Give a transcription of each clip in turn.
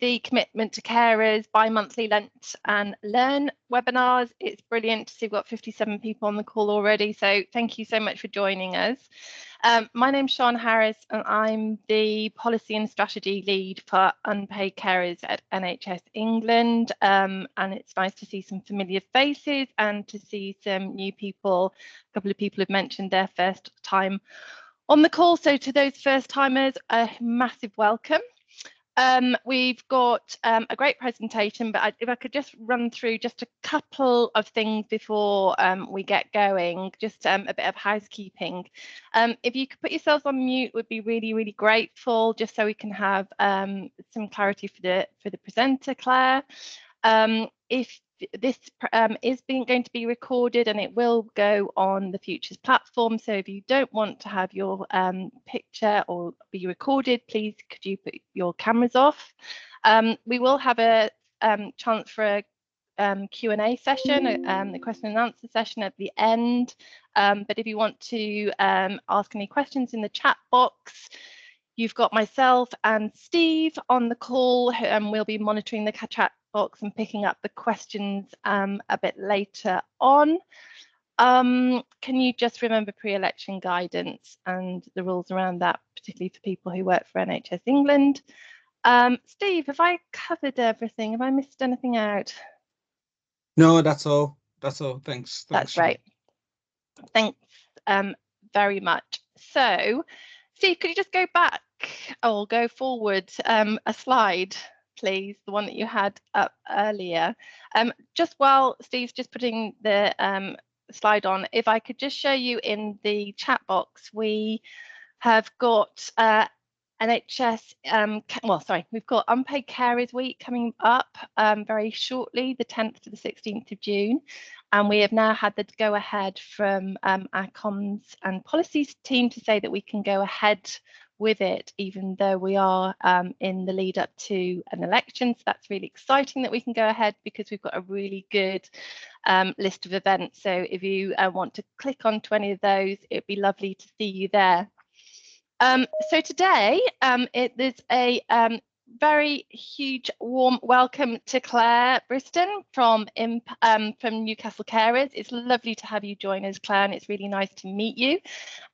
the Commitment to Carers bi-monthly Lunch and Learn webinars. It's brilliant to see we've got 57 people on the call already, so thank you so much for joining us. My name's Sian Harris and I'm the Policy and Strategy Lead for Unpaid Carers at NHS England, and it's nice to see some familiar faces and to see some new people. A couple of people have mentioned their first time on the call, so to those first timers, a massive welcome. We've got a great presentation, but if I could just run through just a couple of things before we get going, just a bit of housekeeping. If you could put yourselves on mute, would be really, really grateful, just so we can have some clarity for the presenter, Claire. If this is going to be recorded and it will go on the Futures platform, so if you don't want to have your picture or be recorded, please could you put your cameras off. We will have a chance for a Q&A session, the question and answer session at the end, but if you want to ask any questions in the chat box, you've got myself and Steve on the call, and we'll be monitoring the chat box and picking up the questions a bit later on. Can you just remember pre-election guidance and the rules around that, particularly for people who work for NHS England? Steve, have I covered everything? Have I missed anything out? No, that's all. That's all. Thanks. That's great. Thanks very much. So, Steve, could you just go back or go forward a slide, please, the one that you had up earlier. Just while Steve's just putting the slide on, if I could just show you in the chat box, we have got NHS, we've got Unpaid Carers Week coming up very shortly, the 10th to the 16th of June. And we have now had the go ahead from our comms and policies team to say that we can go ahead with it, even though we are in the lead up to an election. So that's really exciting that we can go ahead because we've got a really good list of events. So if you want to click onto any of those, it'd be lovely to see you there. So today there's a very huge warm welcome to Claire Briston from Newcastle Carers. It's lovely to have you join us, Claire, and it's really nice to meet you.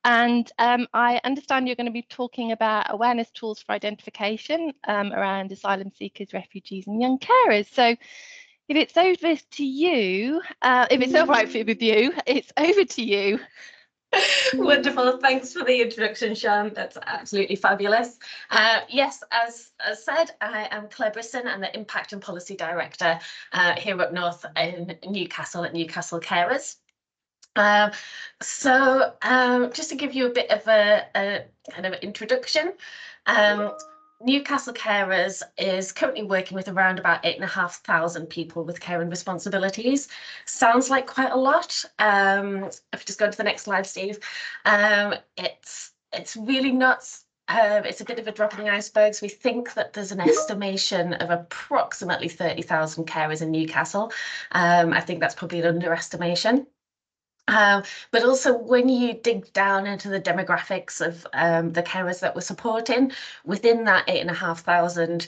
And I understand you're going to be talking about awareness tools for identification around asylum seekers, refugees and young carers. So if it's over to you, if it's all right with you, it's over to you. Wonderful. Thanks for the introduction, Sian. That's absolutely fabulous. Yes, as said, I am Claire Briston. I'm the Impact and Policy Director here up north in Newcastle at Newcastle Carers. Just to give you a bit of a kind of introduction, Newcastle Carers is currently working with around about 8,500 people with care and responsibilities. Sounds like quite a lot. If you just go to the next slide, Steve, it's really nuts. It's a bit of a drop in the iceberg. So we think that there's an estimation of approximately 30,000 carers in Newcastle. I think that's probably an underestimation. But also when you dig down into the demographics of the carers that we're supporting, within that 8,500,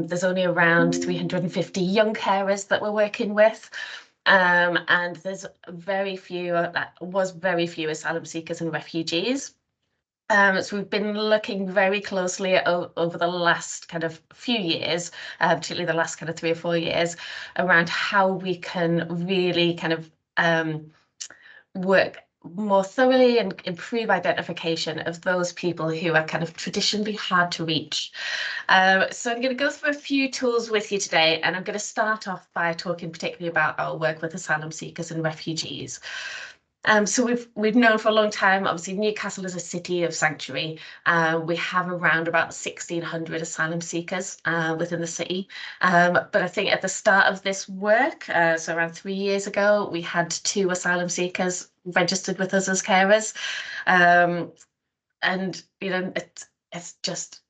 there's only around 350 young carers that we're working with. And there's very few asylum seekers and refugees. So we've been looking very closely over the last kind of few years, particularly the last kind of 3 or 4 years, around how we can really kind of work more thoroughly and improve identification of those people who are kind of traditionally hard to reach. So I'm going to go through a few tools with you today, and I'm going to start off by talking particularly about our work with asylum seekers and refugees. So we've known for a long time, obviously Newcastle is a city of sanctuary. We have around about 1,600 asylum seekers within the city. But I think at the start of this work, so around 3 years ago, we had 2 asylum seekers registered with us as carers. And, you know, it's just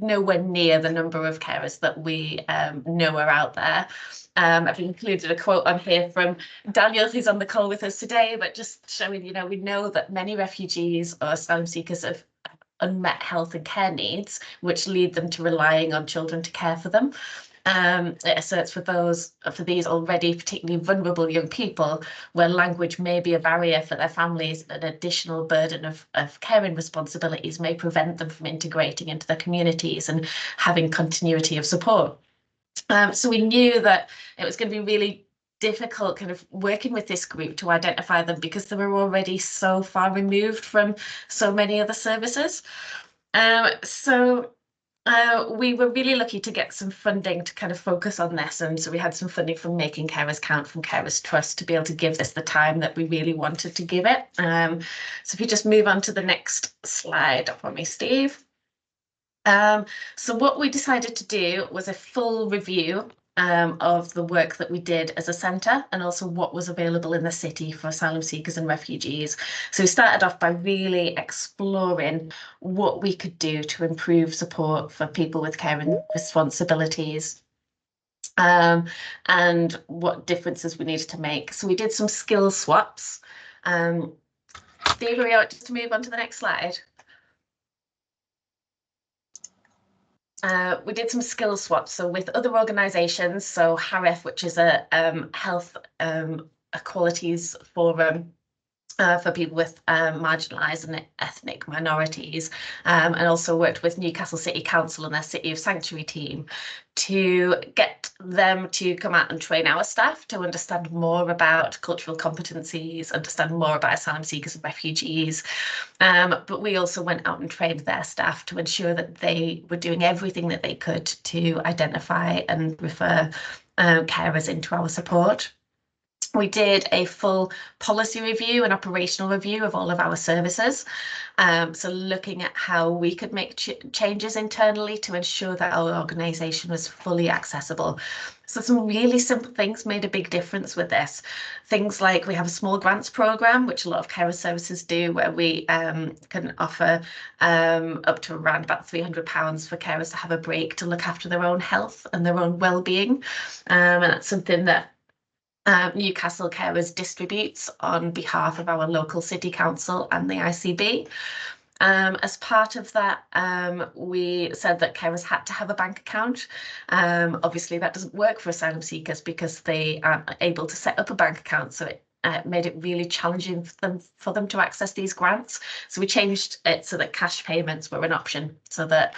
nowhere near the number of carers that we know are out there. I've included a quote on here from Daniel, who's on the call with us today, but just showing, you know, we know that many refugees or asylum seekers have unmet health and care needs, which lead them to relying on children to care for them. It asserts for these already particularly vulnerable young people, where language may be a barrier for their families, an additional burden of caring responsibilities may prevent them from integrating into their communities and having continuity of support. So we knew that it was going to be really difficult kind of working with this group to identify them, because they were already so far removed from so many other services. We were really lucky to get some funding to kind of focus on this, and so we had some funding from Making Carers Count from Carers Trust to be able to give this the time that we really wanted to give it. So if you just move on to the next slide for me, Steve. So what we decided to do was a full review of the work that we did as a centre, and also what was available in the city for asylum seekers and refugees. So we started off by really exploring what we could do to improve support for people with caring responsibilities, and what differences we needed to make. So we did some skill swaps. Steve, are we out just to move on to the next slide? We did some skill swaps, so with other organisations, so HAREF, which is a health equalities forum for people with marginalised and ethnic minorities, and also worked with Newcastle City Council and their City of Sanctuary team to get them to come out and train our staff to understand more about cultural competencies, understand more about asylum seekers and refugees. But we also went out and trained their staff to ensure that they were doing everything that they could to identify and refer carers into our support. We did a full policy review and operational review of all of our services. So looking at how we could make changes internally to ensure that our organisation was fully accessible. So some really simple things made a big difference with this. Things like we have a small grants programme, which a lot of carer services do, where we can offer up to around about £300 for carers to have a break to look after their own health and their own well-being. And that's something that Newcastle Carers distributes on behalf of our local city council and the ICB. As part of that, we said that carers had to have a bank account. Obviously, that doesn't work for asylum seekers because they aren't able to set up a bank account, so it made it really challenging for them to access these grants. So we changed it so that cash payments were an option, so that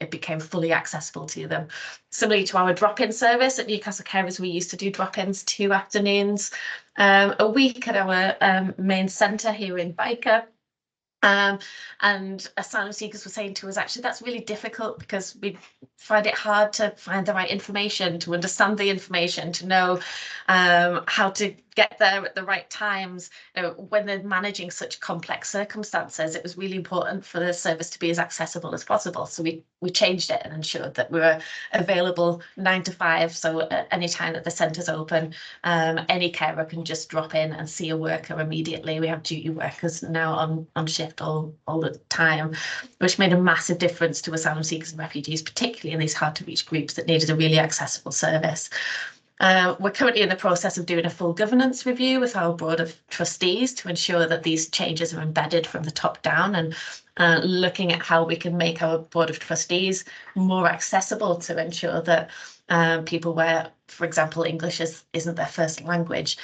it became fully accessible to them. Similarly to our drop-in service at Newcastle Carers, we used to do drop-ins 2 afternoons a week at our main centre here in Byker. And asylum seekers were saying to us, actually, that's really difficult because we find it hard to find the right information, to understand the information, to know how to get there at the right times. When they're managing such complex circumstances, it was really important for the service to be as accessible as possible. So we changed it and ensured that we were available 9 to 5. So at any time that the centre's open, any carer can just drop in and see a worker immediately. We have duty workers now on shift all the time, which made a massive difference to asylum seekers and refugees, particularly in these hard to reach groups that needed a really accessible service. We're currently in the process of doing a full governance review with our board of trustees to ensure that these changes are embedded from the top down, and looking at how we can make our board of trustees more accessible to ensure that people where, for example, English isn't their first language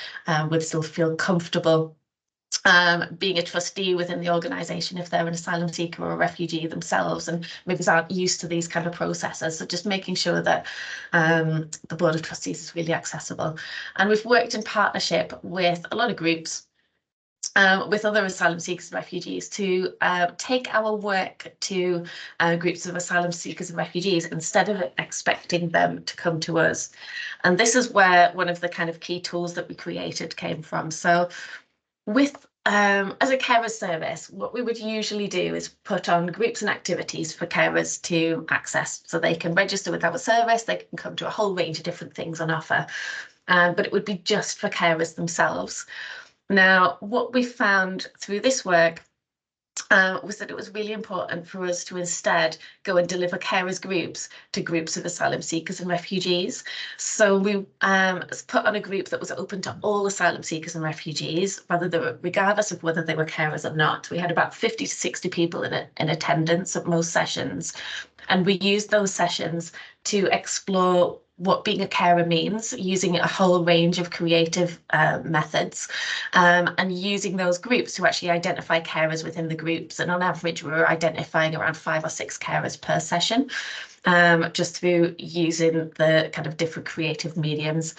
would still feel comfortable being a trustee within the organisation if they're an asylum seeker or a refugee themselves and maybe aren't used to these kind of processes. So just making sure that the board of trustees is really accessible. And we've worked in partnership with a lot of groups, with other asylum seekers and refugees, to take our work to groups of asylum seekers and refugees instead of expecting them to come to us. And this is where one of the kind of key tools that we created came from. So with as a carer service, what we would usually do is put on groups and activities for carers to access, so they can register with our service, they can come to a whole range of different things on offer, but it would be just for carers themselves. Now, what we found through this work was that it was really important for us to instead go and deliver carers groups to groups of asylum seekers and refugees. So we put on a group that was open to all asylum seekers and refugees, regardless of whether they were carers or not. We had about 50 to 60 people in attendance at most sessions, and we used those sessions to explore what being a carer means, using a whole range of creative methods, and using those groups to actually identify carers within the groups. And on average, we were identifying around 5 or 6 carers per session, just through using the kind of different creative mediums.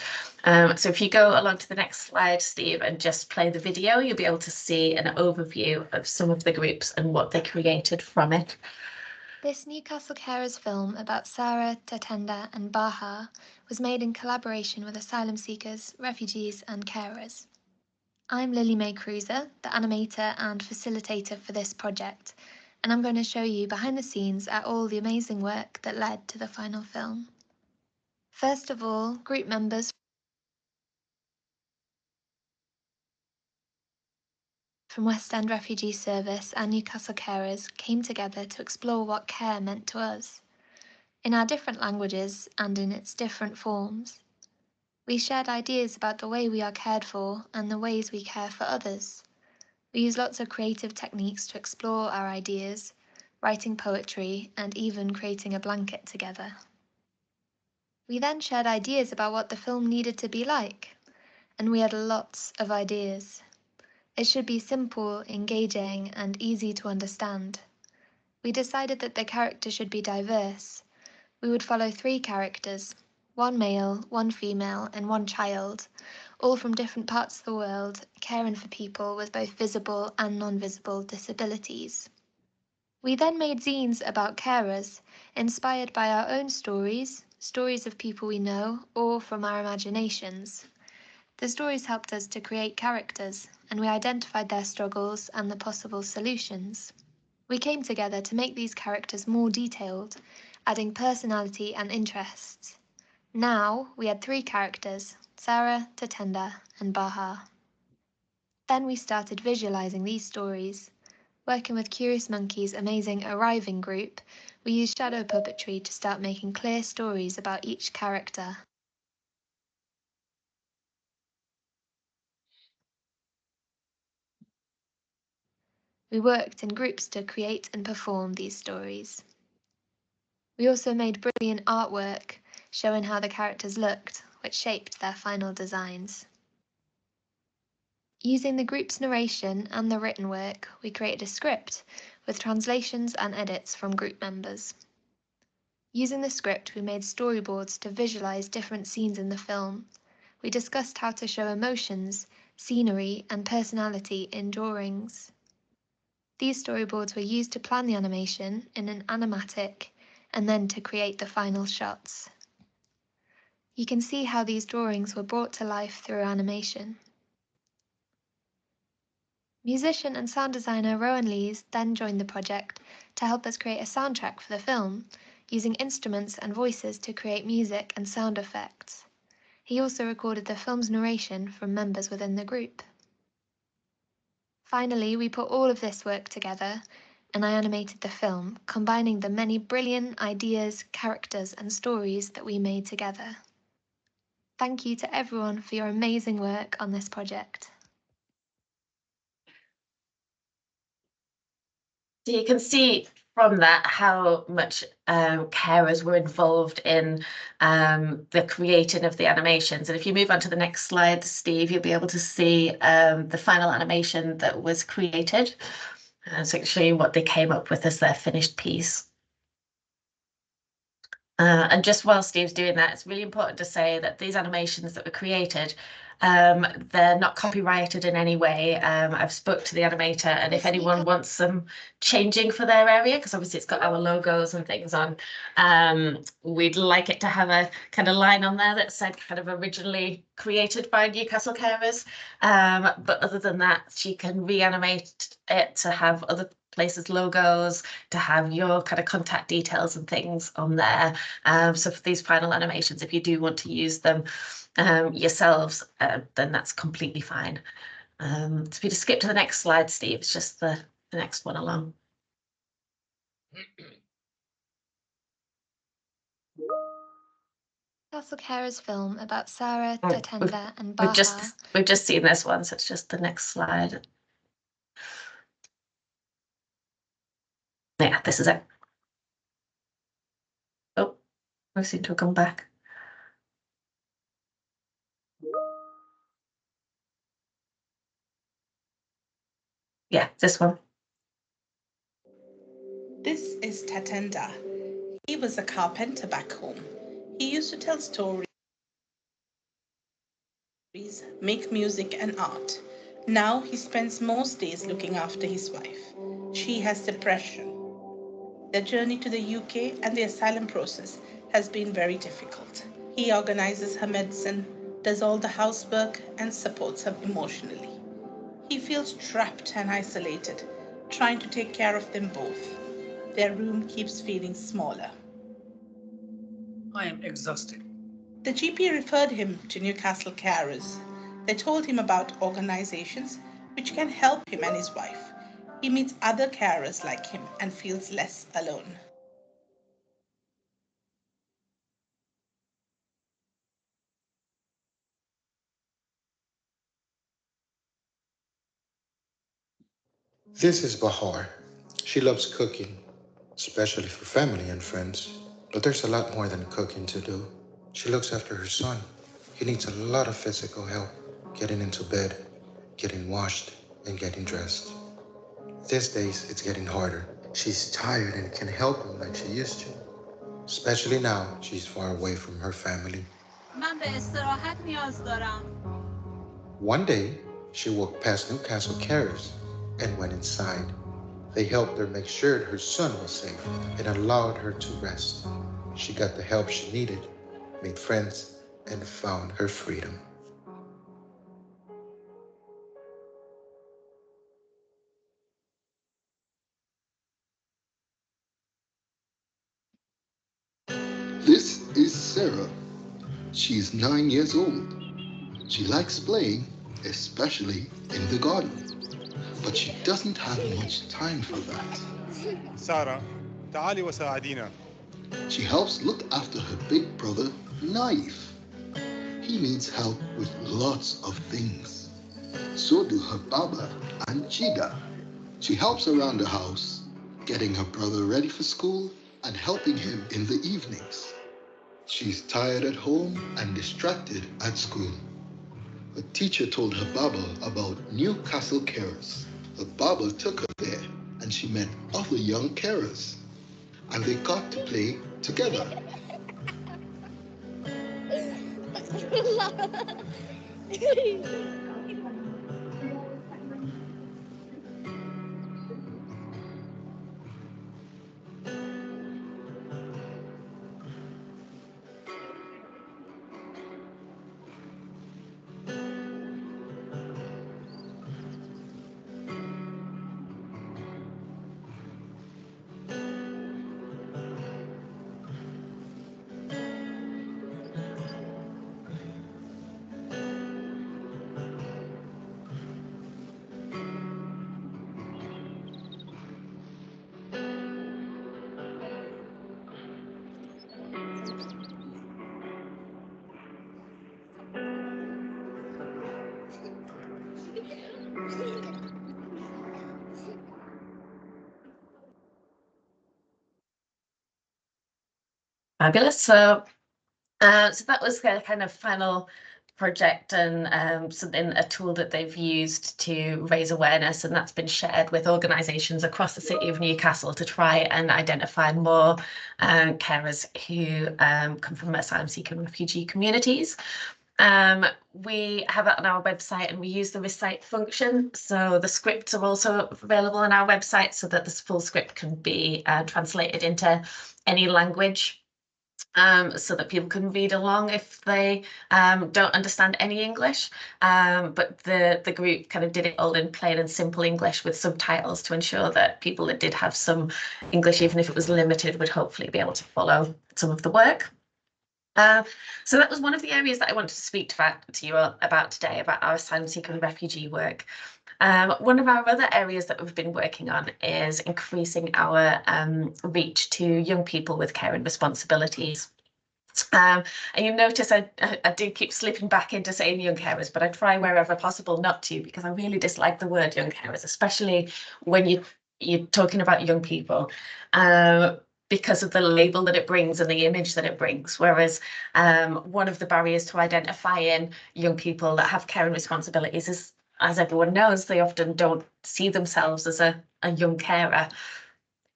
So if you go along to the next slide, Steve, and just play the video, you'll be able to see an overview of some of the groups and what they created from it. This Newcastle Carers film about Sarah, Tatenda and Baha was made in collaboration with asylum seekers, refugees and carers. I'm Lily Mae Cruiser, the animator and facilitator for this project, and I'm going to show you behind the scenes at all the amazing work that led to the final film. First of all, group members from West End Refugee Service and Newcastle Carers came together to explore what care meant to us, in our different languages and in its different forms. We shared ideas about the way we are cared for and the ways we care for others. We used lots of creative techniques to explore our ideas, writing poetry and even creating a blanket together. We then shared ideas about what the film needed to be like, and we had lots of ideas. It should be simple, engaging, and easy to understand. We decided that the characters should be diverse. We would follow 3 characters, 1 male, 1 female, and 1 child, all from different parts of the world, caring for people with both visible and non-visible disabilities. We then made zines about carers, inspired by our own stories, stories of people we know, or from our imaginations. The stories helped us to create characters, and we identified their struggles and the possible solutions. We came together to make these characters more detailed, adding personality and interests. Now we had 3 characters, Sarah, Tatenda, and Baha. Then we started visualizing these stories. Working with Curious Monkey's amazing Arriving group, we used shadow puppetry to start making clear stories about each character. We worked in groups to create and perform these stories. We also made brilliant artwork showing how the characters looked, which shaped their final designs. Using the group's narration and the written work, we created a script with translations and edits from group members. Using the script, we made storyboards to visualize different scenes in the film. We discussed how to show emotions, scenery, and personality in drawings. These storyboards were used to plan the animation in an animatic and then to create the final shots. You can see how these drawings were brought to life through animation. Musician and sound designer Rowan Lees then joined the project to help us create a soundtrack for the film, using instruments and voices to create music and sound effects. He also recorded the film's narration from members within the group. Finally, we put all of this work together, and I animated the film, combining the many brilliant ideas, characters, and stories that we made together. Thank you to everyone for your amazing work on this project. So you can see from that how much carers were involved in the creating of the animations. And if you move on to the next slide, Steve, you'll be able to see the final animation that was created. So I can show you what they came up with as their finished piece. And just while Steve's doing that, it's really important to say that these animations that were created, they're not copyrighted in any way. I've spoke to the animator, and if anyone wants some changing for their area, because obviously it's got our logos and things on, we'd like it to have a kind of line on there that said kind of originally created by Newcastle Carers. But other than that, she can reanimate it to have other places logos, to have your kind of contact details and things on there. So for these final animations, if you do want to use them yourselves, then that's completely fine. So if you just skip to the next slide, Steve, it's just the the next one along. Newcastle Carers film about Sarah, Oh, Tatenda and Baha. We've just seen this one, so it's just the next slide. Yeah, this is it. Oh, I seem to have come back. Yeah, this one. This is Tatenda. He was a carpenter back home. He used to tell stories, make music and art. Now he spends most days looking after his wife. She has depression. Their journey to the UK and the asylum process has been very difficult. He organizes her medicine, does all the housework, and supports her emotionally. He feels trapped and isolated, trying to take care of them both. Their room keeps feeling smaller. I am exhausted. The GP referred him to Newcastle Carers. They told him about organizations which can help him and his wife. He meets other carers like him and feels less alone. This is Bahar. She loves cooking, especially for family and friends. But there's a lot more than cooking to do. She looks after her son. He needs a lot of physical help, getting into bed, getting washed, and getting dressed. These days, it's getting harder. She's tired and can't help him like she used to. Especially now, she's far away from her family. من به استراحت نیاز دارم. One day, she walked past Newcastle Carers and went inside. They helped her make sure her son was safe and allowed her to rest. She got the help she needed, made friends, and found her freedom. This is Sarah. She's 9 years old. She likes playing, especially in the garden. But she doesn't have much time for that. سارة تعالي وساعدينا. She helps look after her big brother, Naif. He needs help with lots of things. So do her Baba and Chida. She helps around the house, getting her brother ready for school and helping him in the evenings. She's tired at home and distracted at school. A teacher told her Baba about Newcastle Carers. Her Baba took her there and she met other young carers. And they got to play together. Fabulous. So that was the kind of final project and something, a tool that they've used to raise awareness, and that's been shared with organisations across the city of Newcastle to try and identify more carers who come from asylum seeker and refugee communities. We have it on our website and we use the recite function. So the scripts are also available on our website so that this full script can be translated into any language. So that people can read along if they don't understand any English. But the group kind of did it all in plain and simple English with subtitles to ensure that people that did have some English, even if it was limited, would hopefully be able to follow some of the work. So that was one of the areas that I wanted to speak to you all about today, about our asylum seeker and refugee work. One of our other areas that we've been working on is increasing our reach to young people with caring responsibilities. And you notice I do keep slipping back into saying young carers, but I try wherever possible not to, because I really dislike the word young carers, especially when you're talking about young people, because of the label that it brings and the image that it brings. Whereas one of the barriers to identifying young people that have caring responsibilities is, as everyone knows, they often don't see themselves as a young carer.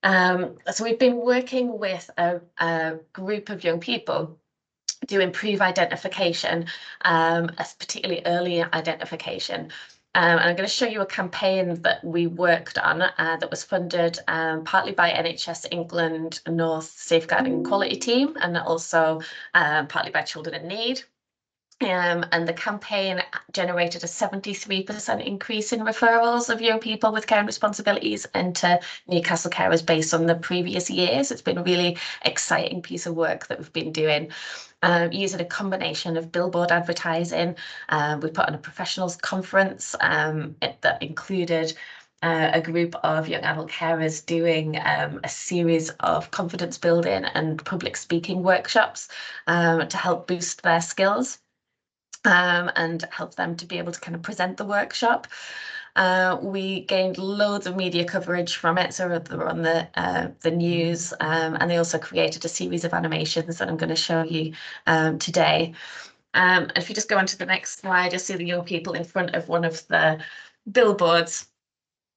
So we've been working with a group of young people to improve identification, particularly early identification. And I'm going to show you a campaign that we worked on that was funded partly by NHS England North Safeguarding Quality Team, and also partly by Children in Need. And the campaign generated a 73% increase in referrals of young people with caring responsibilities into Newcastle Carers based on the previous years. It's been a really exciting piece of work that we've been doing. Using a combination of billboard advertising. We put on a professionals conference that included a group of young adult carers doing a series of confidence building and public speaking workshops to help boost their skills. And help them to be able to kind of present the workshop. We gained loads of media coverage from it, so they were on the news, and they also created a series of animations that I'm going to show you today. If you just go on to the next slide, you'll see the young people in front of one of the billboards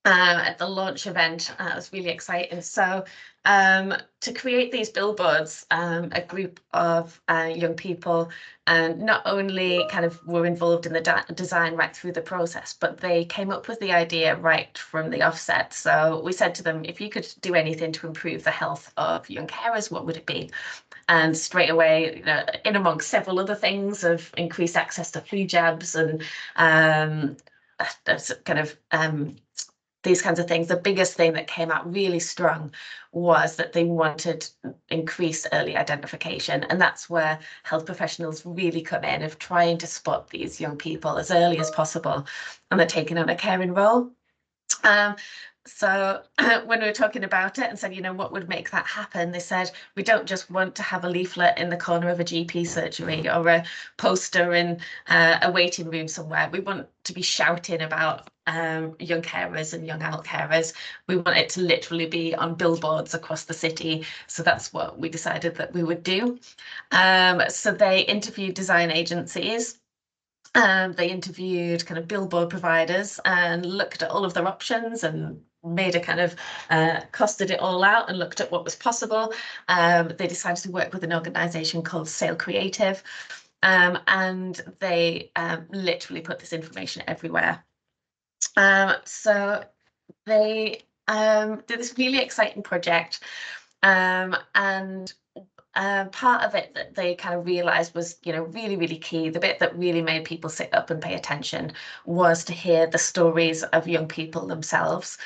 at the launch event. It was really exciting. So to create these billboards, a group of young people not only kind of were involved in the design right through the process, but they came up with the idea right from the offset. So we said to them, if you could do anything to improve the health of young carers, what would it be? And straight away, you know, in amongst several other things of increased access to flu jabs and that's kind of these kinds of things, the biggest thing that came out really strong was that they wanted increased early identification. And that's where health professionals really come in, of trying to spot these young people as early as possible, and they're taking on a caring role. So when we were talking about it and said, you know, what would make that happen? They said, we don't just want to have a leaflet in the corner of a GP surgery or a poster in a waiting room somewhere. We want to be shouting about young carers and young adult carers. We want it to literally be on billboards across the city. So that's what we decided that we would do. So they interviewed design agencies. They interviewed kind of billboard providers and looked at all of their options and made a kind of costed it all out and looked at what was possible. They decided to work with an organisation called Sale Creative, and they literally put this information everywhere. So they did this really exciting project, and part of it that they kind of realized was, you know, really, really key. The bit that really made people sit up and pay attention was to hear the stories of young people themselves.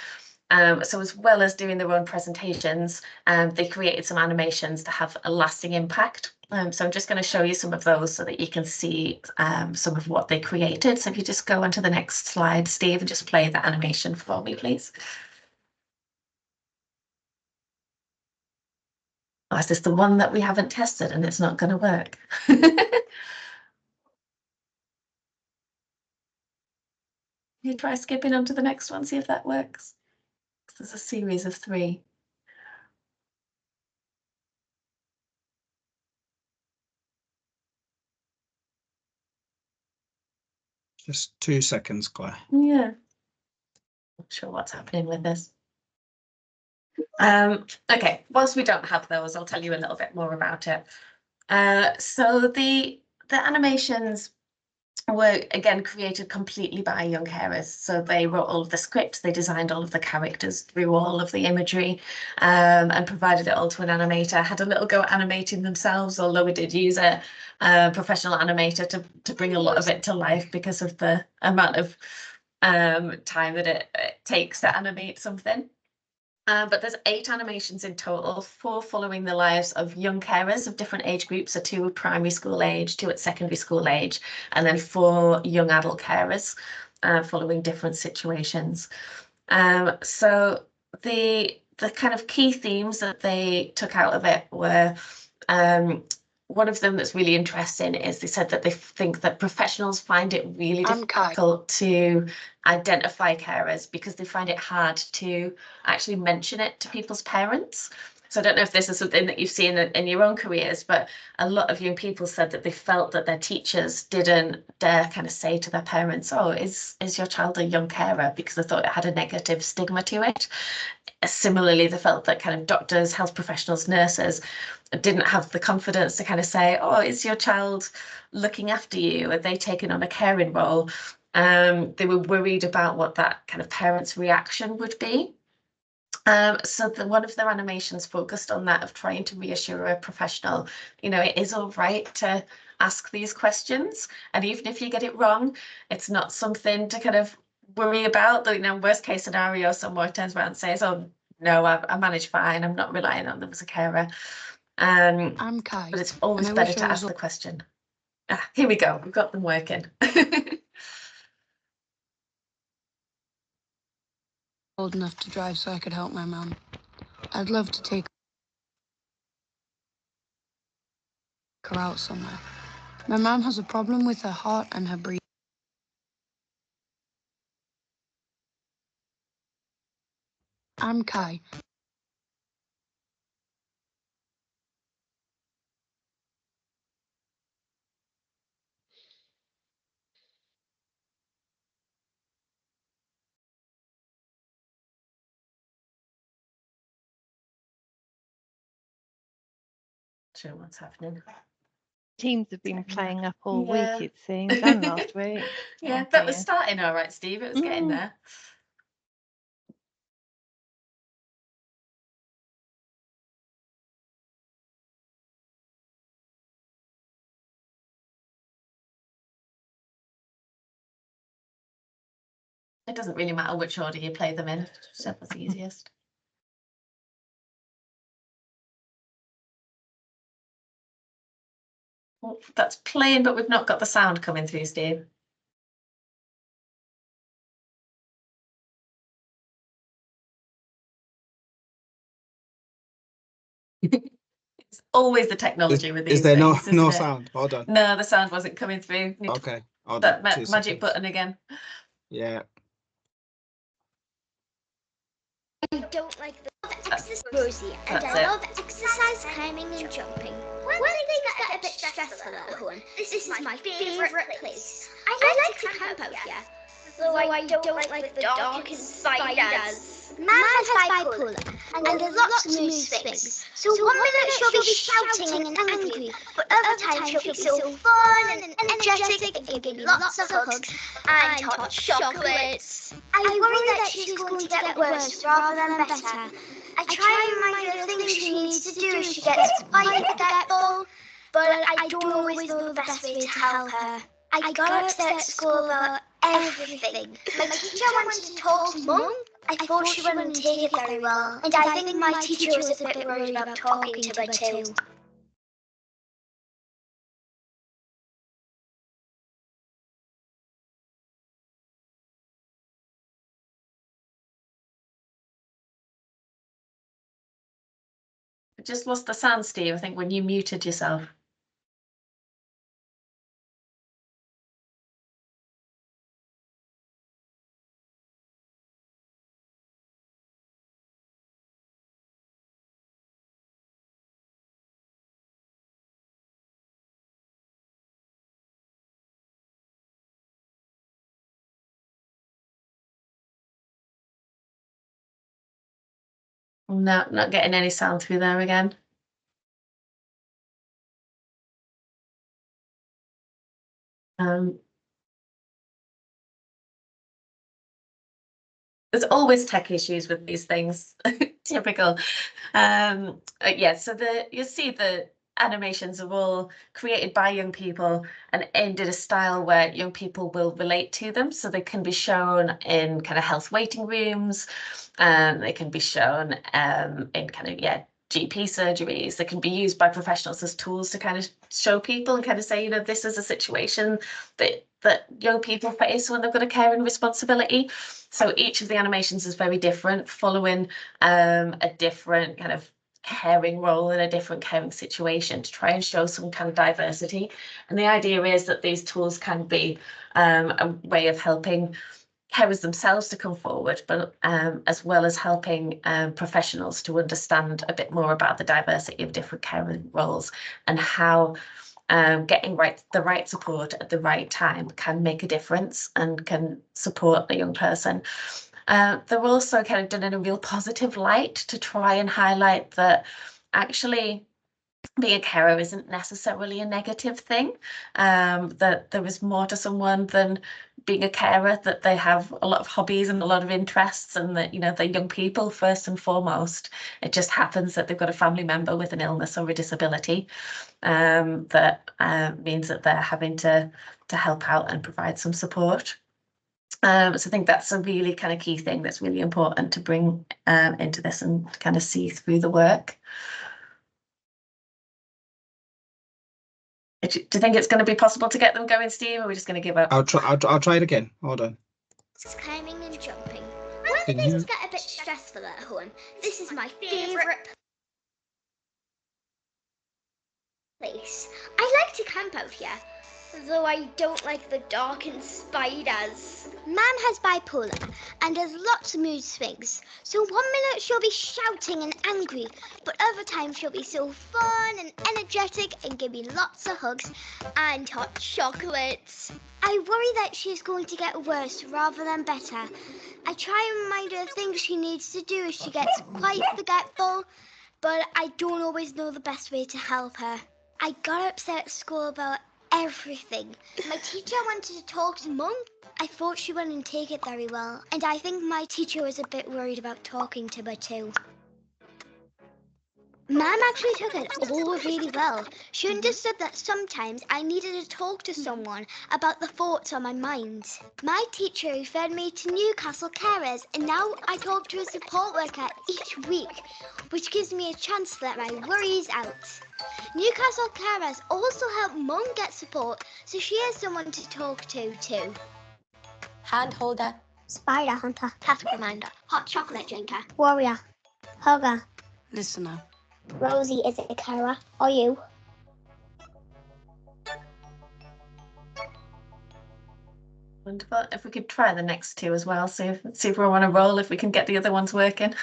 So as well as doing their own presentations, they created some animations to have a lasting impact. So I'm just going to show you some of those so that you can see some of what they created. So if you just go on to the next slide, Steve, and just play the animation for me, please. Oh, is this the one that we haven't tested and it's not going to work? You try skipping on to the next one, see if that works. There's a series of 3. Just 2 seconds, Claire. Yeah. Not sure what's happening with this. Okay, whilst we don't have those, I'll tell you a little bit more about it. So the animations were again created completely by young carers. So they wrote all of the scripts, they designed all of the characters, drew all of the imagery, and provided it all to an animator. Had a little go at animating themselves, although we did use a professional animator to bring a lot of it to life because of the amount of time that it takes to animate something. But there's 8 animations in total, 4 following the lives of young carers of different age groups, so 2 at primary school age, 2 at secondary school age, and then 4 young adult carers. following different situations. So the kind of key themes that they took out of it were, one of them that's really interesting is they said that they think that professionals find it really difficult to identify carers because they find it hard to actually mention it to people's parents. So I don't know if this is something that you've seen in your own careers, but a lot of young people said that they felt that their teachers didn't dare kind of say to their parents, oh, is your child a young carer? Because they thought it had a negative stigma to it. Similarly, they felt that kind of doctors, health professionals, nurses didn't have the confidence to kind of say, oh, is your child looking after you? Are they taking on a caring role? They were worried about what that kind of parent's reaction would be. So one of their animations focused on that, of trying to reassure a professional, you know, it is all right to ask these questions. And even if you get it wrong, it's not something to kind of worry about. You know, worst case scenario, someone turns around and says, oh, no, I manage fine. I'm not relying on them as a carer. I'm Kai. But it's always better to ask the question. Here we go. We've got them working. Old enough to drive so I could help my mum. I'd love to take her out somewhere. My mum has a problem with her heart and her breathing. I'm Kai. Sure, what's happening? Teams have been playing up all Yeah. week, it seems, and last week. Yeah, Oh, that was dear. starting all right, Steve. It was getting there. It doesn't really matter which order you play them in, whichever's the easiest. Oh, that's playing, but we've not got the sound coming through, Steve. It's always the technology with these Is there things, no isn't it? sound? Hold on. No, the sound wasn't coming through. Need Okay. Hold that on. 2 magic seconds. button again. Yeah. I don't like the exercise, Rosie, and I love exercise, climbing and jumping. When things get a bit stressful at home, this is my favourite place. I like to camp out here, though I don't like the dark and spiders. Mum has bipolar, and there's lots of mood swings. So one minute she'll be shouting and angry, but other times she'll be so fun and energetic and give me lots of hugs and hot chocolates. I worry that she's going to get worse rather than better. I try and remind her things she needs to do if she gets quite forgetful, but I don't always know the best way to help her. I got upset at school about everything. My teacher wanted to talk to Mum. I thought she wouldn't take it very well, and I think my teacher was a bit worried about talking to her too. I just lost the sound, Steve, I think, when you muted yourself. No, not getting any sound through there again. There's always tech issues with these things. Typical. Yeah, so you'll see the animations are all created by young people and aimed at a style where young people will relate to them. So they can be shown in kind of health waiting rooms, they can be shown in kind of, yeah, GP surgeries. They can be used by professionals as tools to kind of show people and kind of say, you know, this is a situation that that young people face when they've got a caring responsibility. So each of the animations is very different, following a different kind of caring role in a different caring situation to try and show some kind of diversity. And the idea is that these tools can be a way of helping carers themselves to come forward, but as well as helping professionals to understand a bit more about the diversity of different caring roles and how getting the right support at the right time can make a difference and can support a young person. They're also kind of done in a real positive light to try and highlight that actually being a carer isn't necessarily a negative thing, that there is more to someone than being a carer, that they have a lot of hobbies and a lot of interests, and that, you know, they're young people first and foremost. It just happens that they've got a family member with an illness or a disability that means that they're having to help out and provide some support. So I think that's a really kind of key thing that's really important to bring into this and kind of see through the work. Do you think it's going to be possible to get them going, Steve, or are we just going to give up? I'll try it again. Hold on. Climbing and jumping. When things get a bit stressful at home, this is my favourite place. I like to camp out here, though I don't like the dark and spiders. Mum has bipolar and has lots of mood swings. So 1 minute she'll be shouting and angry, but other times she'll be so fun and energetic and give me lots of hugs and hot chocolates. I worry that she's going to get worse rather than better. I try and remind her of things she needs to do if she gets quite forgetful, but I don't always know the best way to help her. I got upset at school about everything. My teacher wanted to talk to Mum. I thought she wouldn't take it very well, and I think my teacher was a bit worried about talking to her too. Mum actually took it all really well. She understood that sometimes I needed to talk to someone about the thoughts on my mind. My teacher referred me to Newcastle Carers, and now I talk to a support worker each week, which gives me a chance to let my worries out. Newcastle Carers also help Mum get support, so she has someone to talk to too. Hand holder. Spider hunter. Task reminder. Hot chocolate drinker. Warrior. Hugger. Listener. Rosie is a carer. Are you? Wonderful. If we could try the next two as well, see if we're on a roll, if we can get the other ones working.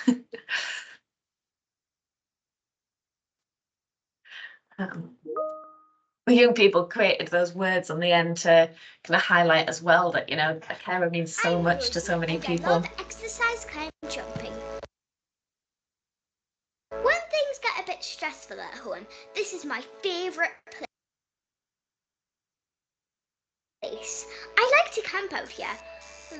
The young people created those words on the end to kind of highlight as well that, you know, a carer means so much to so many people. I love exercise, climbing, jumping. When things get a bit stressful at home, this is my favourite place. I like to camp out here,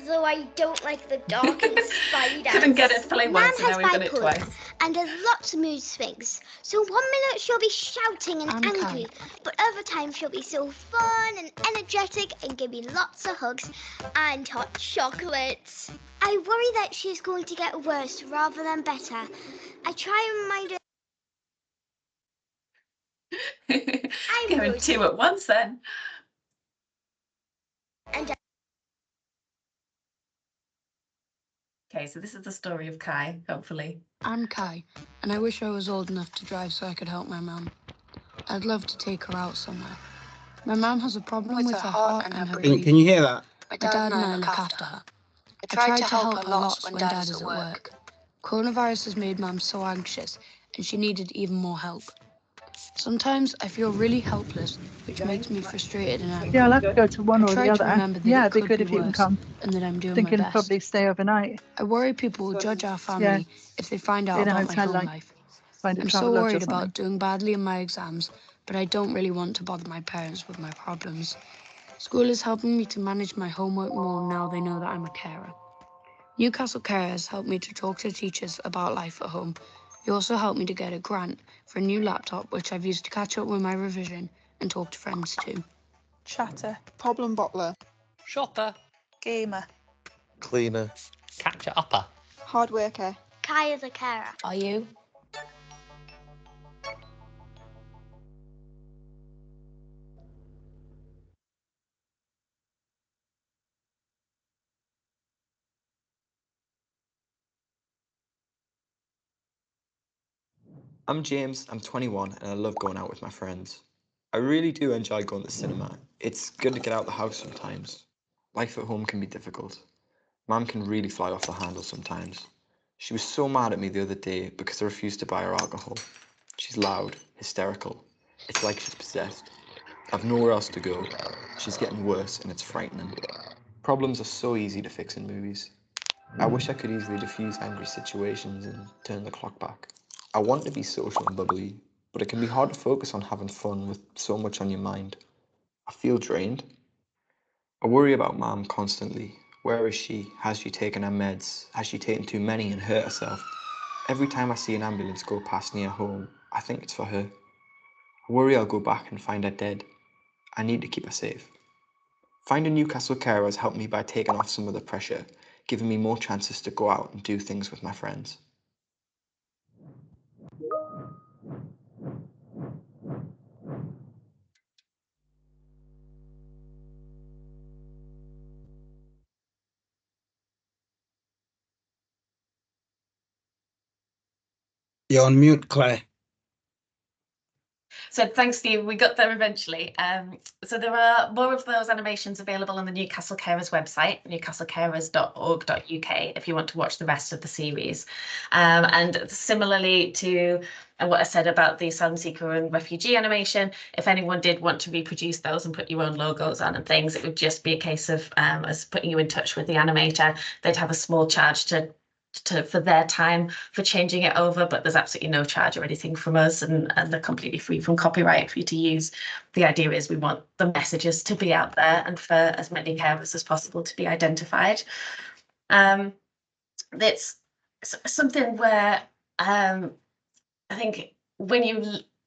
though I don't like the dark and spiders. Couldn't get it fully once, Mum and now we've done it bipolar twice. and has lots of mood swings. So 1 minute she'll be shouting and angry, but other times she'll be so fun and energetic and give me lots of hugs and hot chocolates. I worry that she's going to get worse rather than better. I try and remind her. Going two at once then. And okay, so this is the story of Kai, hopefully. I'm Kai, and I wish I was old enough to drive so I could help my mum. I'd love to take her out somewhere. My mum has a problem with her heart and her breathing. Can you hear that? My dad and I look after her. I tried to help her lots when Dad is at work. Coronavirus has made Mum so anxious, and she needed even more help. Sometimes I feel really helpless, which makes me frustrated and angry. Yeah, I'll have to go to one or the other. Yeah, it'd be good if you can come. And that I'm doing Thinking my best. probably stay overnight. I worry people will judge our family if they find out about my home life. I'm so worried about doing badly in my exams, but I don't really want to bother my parents with my problems. School is helping me to manage my homework more now they know that I'm a carer. Newcastle Carers helped me to talk to teachers about life at home. They also helped me to get a grant for a new laptop, which I've used to catch up with my revision and talk to friends too. Chatter. Problem bottler. Shopper. Gamer. Cleaner. Catcher upper. Hard worker. Kai is a carer. Are you? I'm James, I'm 21 and I love going out with my friends. I really do enjoy going to the cinema. It's good to get out of the house sometimes. Life at home can be difficult. Mum can really fly off the handle sometimes. She was so mad at me the other day because I refused to buy her alcohol. She's loud, hysterical. It's like she's possessed. I've nowhere else to go. She's getting worse and it's frightening. Problems are so easy to fix in movies. I wish I could easily diffuse angry situations and turn the clock back. I want to be social and bubbly, but it can be hard to focus on having fun with so much on your mind. I feel drained. I worry about Mum constantly. Where is she? Has she taken her meds? Has she taken too many and hurt herself? Every time I see an ambulance go past near home, I think it's for her. I worry I'll go back and find her dead. I need to keep her safe. Finding Newcastle Carers helped me by taking off some of the pressure, giving me more chances to go out and do things with my friends. You're on mute, Claire. So thanks, Steve. We got there eventually. So there are more of those animations available on the Newcastle Carers website, newcastlecarers.org.uk, if you want to watch the rest of the series. And similarly to what I said about the asylum seeker and refugee animation, if anyone did want to reproduce those and put your own logos on and things, it would just be a case of us putting you in touch with the animator. They'd have a small charge for their time for changing it over, but there's absolutely no charge or anything from us, and they're completely free from copyright for you to use. The idea is we want the messages to be out there and for as many carers as possible to be identified. It's something where I think when you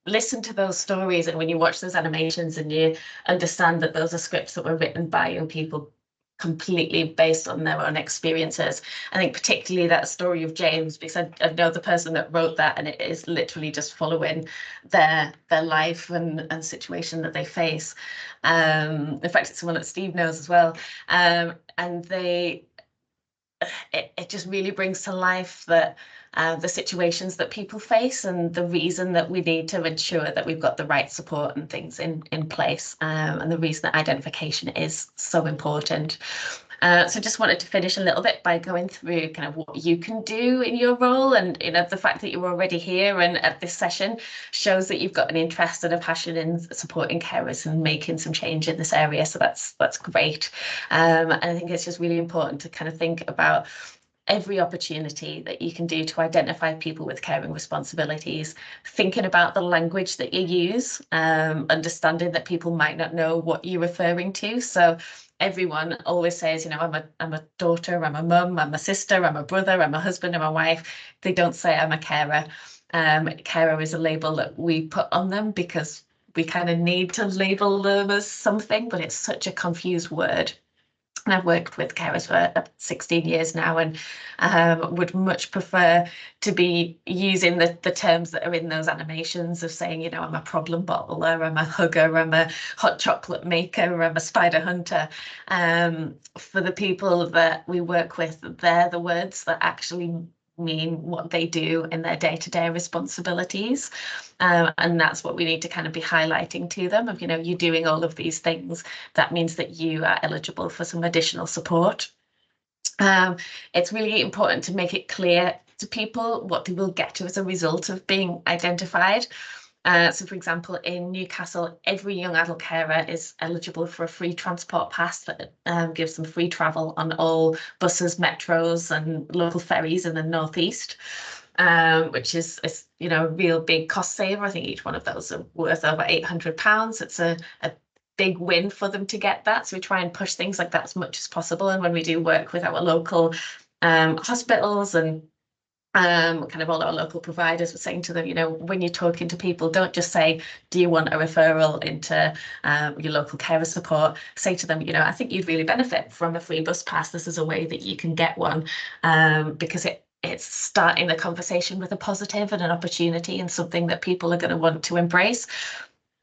listen to those stories and when you watch those animations and you understand that those are scripts that were written by young people completely based on their own experiences. I think particularly that story of James, because I know the person that wrote that, and it is literally just following their life and situation that they face. In fact, it's someone that Steve knows as well. And it just really brings to life that the situations that people face and the reason that we need to ensure that we've got the right support and things in place, and the reason that identification is so important. So just wanted to finish a little bit by going through kind of what you can do in your role, and the fact that you're already here and at this session shows that you've got an interest and a passion in supporting carers and making some change in this area. So that's great. And I think it's just really important to kind of think about every opportunity that you can do to identify people with caring responsibilities, thinking about the language that you use, understanding that people might not know what you're referring to. So everyone always says, I'm a daughter, I'm a mum, I'm a sister, I'm a brother, I'm a husband, I'm a wife. They don't say I'm a carer. Carer is a label that we put on them because we kind of need to label them as something, but it's such a confused word. And I've worked with carers for 16 years now, and would much prefer to be using the terms that are in those animations of saying, I'm a problem bottler, I'm a hugger, I'm a hot chocolate maker, I'm a spider hunter. For the people that we work with, they're the words that actually mean what they do in their day-to-day responsibilities, and that's what we need to kind of be highlighting to them of, you're doing all of these things, that means that you are eligible for some additional support. It's really important to make it clear to people what they will get to as a result of being identified. So, for example, in Newcastle, every young adult carer is eligible for a free transport pass that gives them free travel on all buses, metros and local ferries in the northeast, which is a real big cost saver. I think each one of those are worth over £800. It's a big win for them to get that. So we try and push things like that as much as possible. And when we do work with our local hospitals and kind of all our local providers, we're saying to them, when you're talking to people, don't just say, do you want a referral into your local carer support? Say to them, I think you'd really benefit from a free bus pass. This is a way that you can get one, because it's starting the conversation with a positive and an opportunity and something that people are going to want to embrace.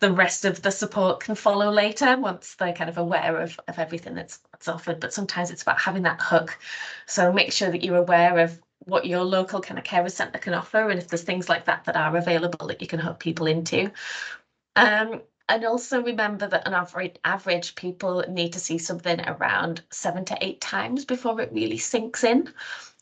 The rest of the support can follow later once they're kind of aware of everything that's offered. But sometimes it's about having that hook. So make sure that you're aware of what your local kind of carer centre can offer, and if there's things like that that are available that you can hook people into. And also remember that on average, people need to see something around 7 to 8 times before it really sinks in.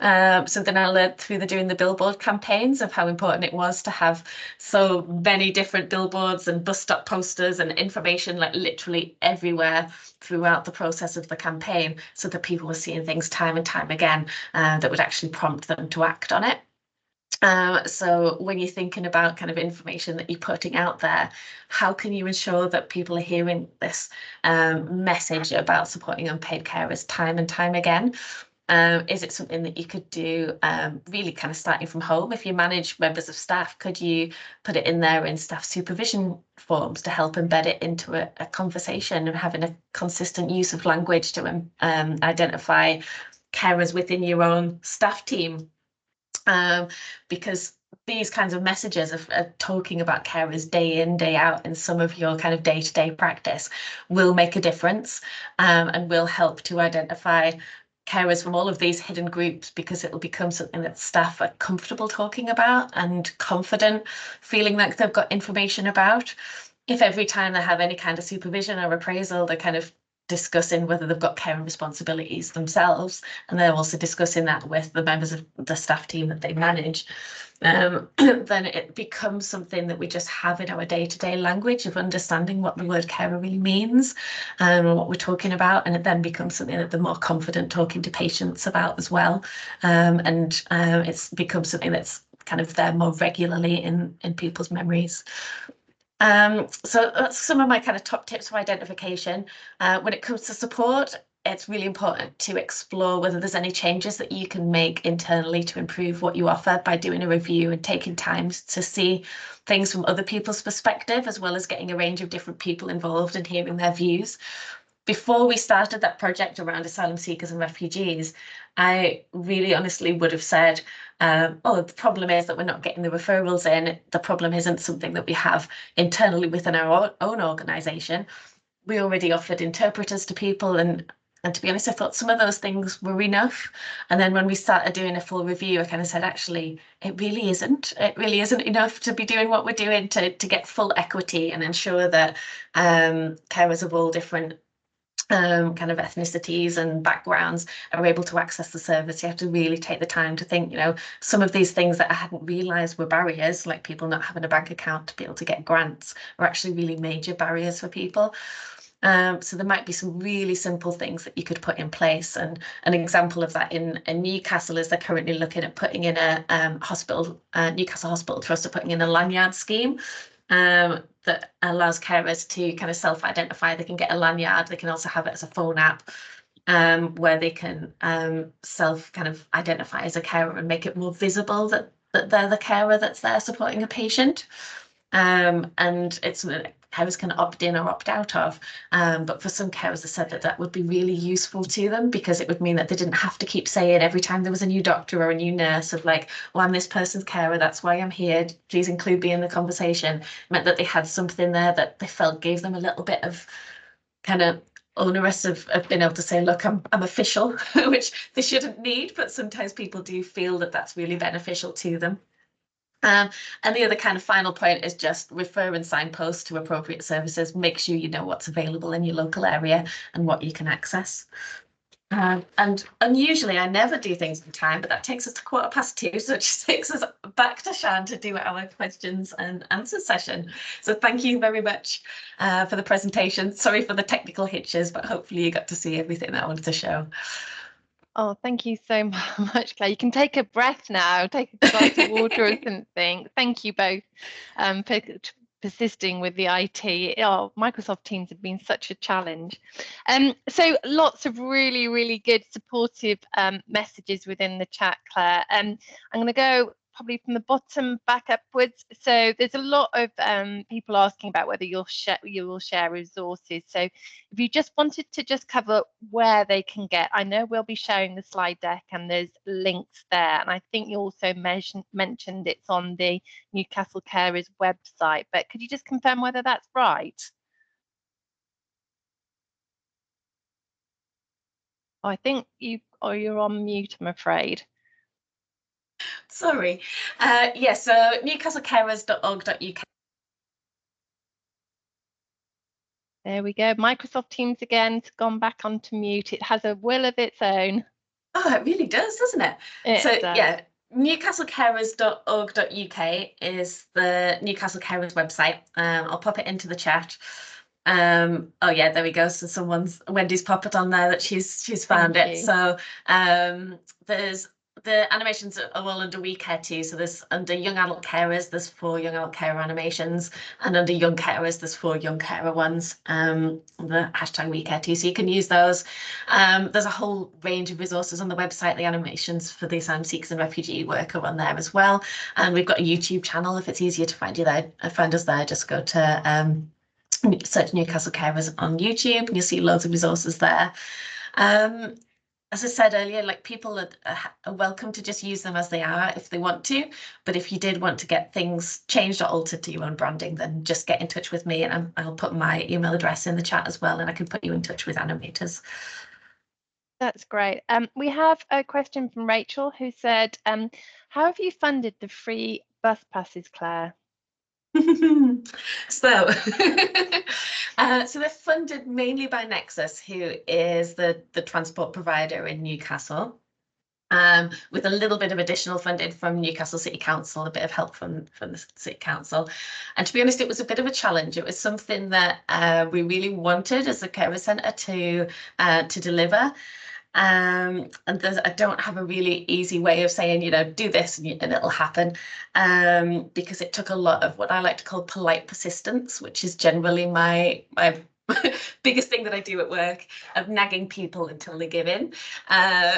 Something I learned through doing the billboard campaigns of how important it was to have so many different billboards and bus stop posters and information like literally everywhere throughout the process of the campaign, so that people were seeing things time and time again that would actually prompt them to act on it. So when you're thinking about kind of information that you're putting out there, how can you ensure that people are hearing this message about supporting unpaid carers time and time again? Is it something that you could do really kind of starting from home? If you manage members of staff, could you put it in there in staff supervision forms to help embed it into a conversation, and having a consistent use of language to identify carers within your own staff team? Because these kinds of messages of talking about carers day in, day out in some of your kind of day-to-day practice will make a difference, and will help to identify carers from all of these hidden groups, because it will become something that staff are comfortable talking about and confident feeling like they've got information about. If every time they have any kind of supervision or appraisal, they're kind of discussing whether they've got caring responsibilities themselves, and they're also discussing that with the members of the staff team that they manage, then it becomes something that we just have in our day-to-day language of understanding what the word carer really means and what we're talking about, and it then becomes something that they're more confident talking to patients about as well, and it's becomes something that's kind of there more regularly in people's memories. So that's some of my kind of top tips for identification. When it comes to support, it's really important to explore whether there's any changes that you can make internally to improve what you offer by doing a review and taking time to see things from other people's perspective, as well as getting a range of different people involved and hearing their views. Before we started that project around asylum seekers and refugees, I really honestly would have said, oh, the problem is that we're not getting the referrals in. The problem isn't something that we have internally within our own organisation. We already offered interpreters to people, and to be honest, I thought some of those things were enough. And then when we started doing a full review, I kind of said, actually, it really isn't. It really isn't enough to be doing what we're doing to get full equity and ensure that carers of all different kind of ethnicities and backgrounds are able to access the service. You have to really take the time to think, you know, some of these things that I hadn't realised were barriers, like people not having a bank account to be able to get grants, are actually really major barriers for people. So there might be some really simple things that you could put in place, and an example of that in Newcastle is they're currently looking at putting in a Newcastle Hospital Trust are putting in a lanyard scheme that allows carers to kind of self-identify. They can get a lanyard, they can also have it as a phone app, where they can self kind of identify as a carer and make it more visible that they're the carer that's there supporting a patient. And it's something that carers can opt in or opt out of, but for some carers they said that would be really useful to them, because it would mean that they didn't have to keep saying every time there was a new doctor or a new nurse of like, well, I'm this person's carer, that's why I'm here, please include me in the conversation. It meant that they had something there that they felt gave them a little bit of kind of onerous of being able to say, look, I'm official, which they shouldn't need, but sometimes people do feel that that's really beneficial to them. And the other kind of final point is just refer and signpost to appropriate services. Make sure you know what's available in your local area and what you can access. And unusually I never do things in time, but that takes us to 2:15, so it just takes us back to Shan to do our questions and answer session. So thank you very much for the presentation. Sorry for the technical hitches, but hopefully you got to see everything that I wanted to show. Oh, thank you so much, Claire. You can take a breath now, take a glass of water or something. Thank you both for persisting with the IT. Oh, Microsoft Teams have been such a challenge. So lots of really, really good supportive messages within the chat, Claire. I'm going to go probably from the bottom back upwards. So there's a lot of people asking about whether you will share resources. So if you just wanted to just cover where they can get, I know we'll be sharing the slide deck and there's links there. And I think you also mentioned it's on the Newcastle Carers website, but could you just confirm whether that's right? Oh, I think you're on mute, I'm afraid. Sorry. Yes, so newcastlecarers.org.uk. There we go. Microsoft Teams again. It's gone back onto mute. It has a will of its own. Oh, it really does, doesn't it? It So does. yeah, newcastlecarers.org.uk is the Newcastle Carers website. I'll pop it into the chat. Oh yeah, there we go. So Wendy's popped it on there that she's found Thank it. you. So there's the animations are all under We Care too. So there's under Young Adult Carers, there's 4 Young Adult Carer animations, and under Young Carers, there's 4 Young Carer ones. The hashtag We Care too. So you can use those. There's a whole range of resources on the website. The animations for the asylum seekers and refugee work are on there as well. And we've got a YouTube channel. If it's easier to find you there, find us there. Just go to search Newcastle Carers on YouTube, and you'll see loads of resources there. As I said earlier, like people are welcome to just use them as they are if they want to. But if you did want to get things changed or altered to your own branding, then just get in touch with me, and I'll put my email address in the chat as well, and I can put you in touch with animators. That's great. We have a question from Rachel who said, how have you funded the free bus passes, Claire? So, so they're funded mainly by Nexus, who is the transport provider in Newcastle, with a little bit of additional funding from Newcastle City Council, a bit of help from the City Council. And to be honest, it was a bit of a challenge. It was something that we really wanted as a carer centre to deliver. And I don't have a really easy way of saying, you know, do this and it'll happen, because it took a lot of what I like to call polite persistence, which is generally my biggest thing that I do at work, of nagging people until they give in.